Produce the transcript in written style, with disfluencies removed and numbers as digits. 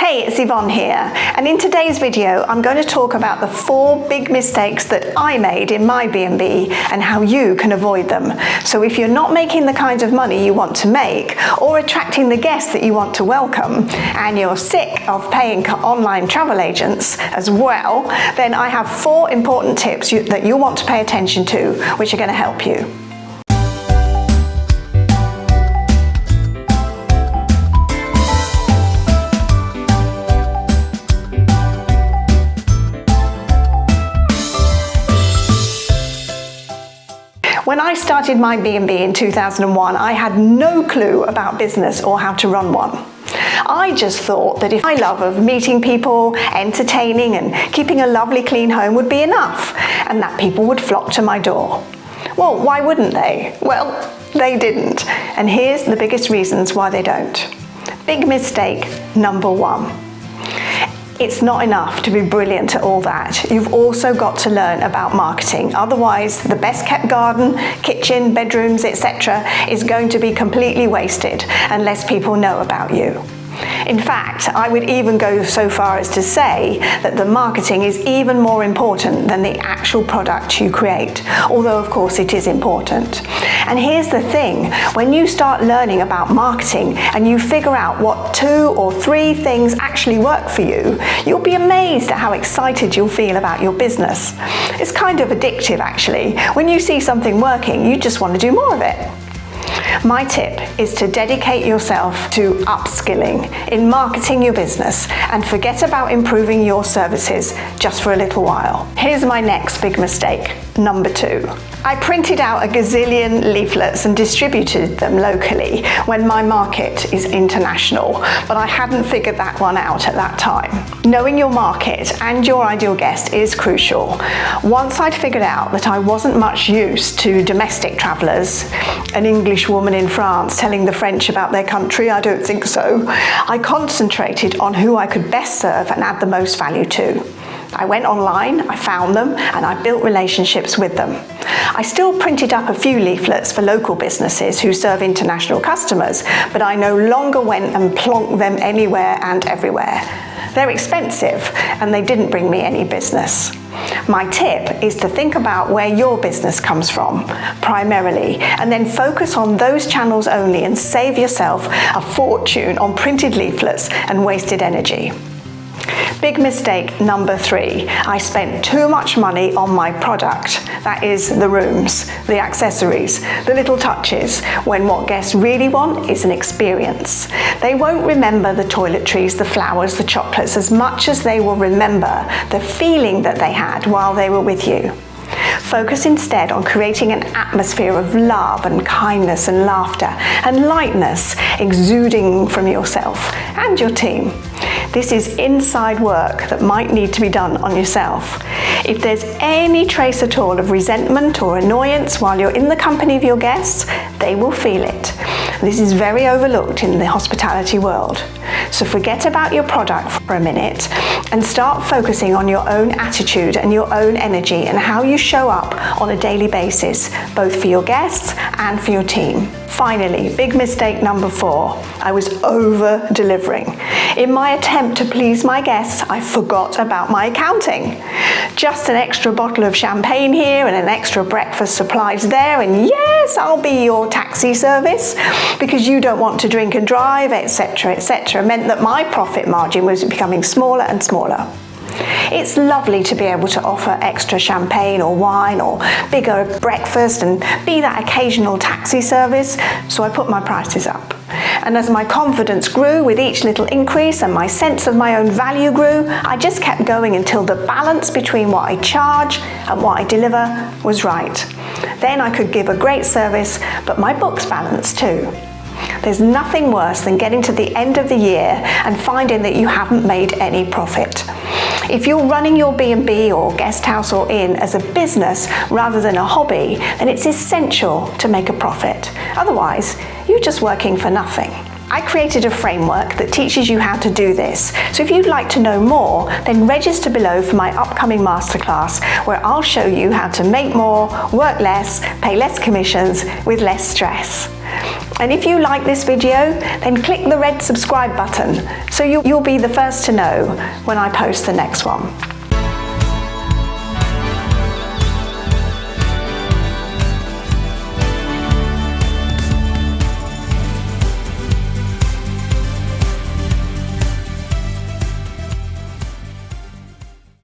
Hey, it's Yvonne here, and in today's video I'm going to talk about the 4 big mistakes that I made in my B&B and how you can avoid them. So if you're not making the kind of money you want to make or attracting the guests that you want to welcome, and you're sick of paying online travel agents as well, then I have 4 important tips that you'll want to pay attention to, which are going to help you. When I started my B&B in 2001, I had no clue about business or how to run one. I just thought that if my love of meeting people, entertaining and keeping a lovely clean home would be enough, and that people would flock to my door. Well, why wouldn't they? Well, they didn't. And here's the biggest reasons why they don't. Big mistake number 1. It's not enough to be brilliant at all that. You've also got to learn about marketing. Otherwise, the best kept garden, kitchen, bedrooms, etc. is going to be completely wasted unless people know about you. In fact, I would even go so far as to say that the marketing is even more important than the actual product you create, although of course it is important. And here's the thing, when you start learning about marketing and you figure out what 2 or 3 things actually work for you, you'll be amazed at how excited you'll feel about your business. It's kind of addictive actually. When you see something working, you just want to do more of it. My tip is to dedicate yourself to upskilling in marketing your business and forget about improving your services just for a little while. Here's my next big mistake, number 2. I printed out a gazillion leaflets and distributed them locally when my market is international, but I hadn't figured that one out at that time. Knowing your market and your ideal guest is crucial. Once I'd figured out that I wasn't much use to domestic travellers, an English woman in France telling the French about their country, I don't think so, I concentrated on who I could best serve and add the most value to. I went online, I found them, and I built relationships with them. I still printed up a few leaflets for local businesses who serve international customers, but I no longer went and plonked them anywhere and everywhere. They're expensive, and they didn't bring me any business. My tip is to think about where your business comes from, primarily, and then focus on those channels only and save yourself a fortune on printed leaflets and wasted energy. Big mistake number 3. I spent too much money on my product. That is the rooms, the accessories, the little touches, when what guests really want is an experience. They won't remember the toiletries, the flowers, the chocolates as much as they will remember the feeling that they had while they were with you. Focus instead on creating an atmosphere of love and kindness and laughter and lightness exuding from yourself and your team. This is inside work that might need to be done on yourself. If there's any trace at all of resentment or annoyance while you're in the company of your guests, they will feel it. This is very overlooked in the hospitality world. So forget about your product for a minute and start focusing on your own attitude and your own energy and how you show up on a daily basis, both for your guests and for your team. Finally, big mistake number 4. I was over-delivering. In my attempt to please my guests, I forgot about my accounting. Just an extra bottle of champagne here and an extra breakfast supplies there, and yes, I'll be your taxi service because you don't want to drink and drive, etc., etc., meant that my profit margin was becoming smaller and smaller. It's lovely to be able to offer extra champagne or wine or bigger breakfast and be that occasional taxi service, so I put my prices up. And as my confidence grew with each little increase and my sense of my own value grew, I just kept going until the balance between what I charge and what I deliver was right. Then I could give a great service, but my books balanced too. There's nothing worse than getting to the end of the year and finding that you haven't made any profit. If you're running your B&B or guest house or inn as a business rather than a hobby, then it's essential to make a profit. Otherwise, you're just working for nothing. I created a framework that teaches you how to do this. So if you'd like to know more, then register below for my upcoming masterclass where I'll show you how to make more, work less, pay less commissions with less stress. And if you like this video, then click the red subscribe button so you'll be the first to know when I post the next one.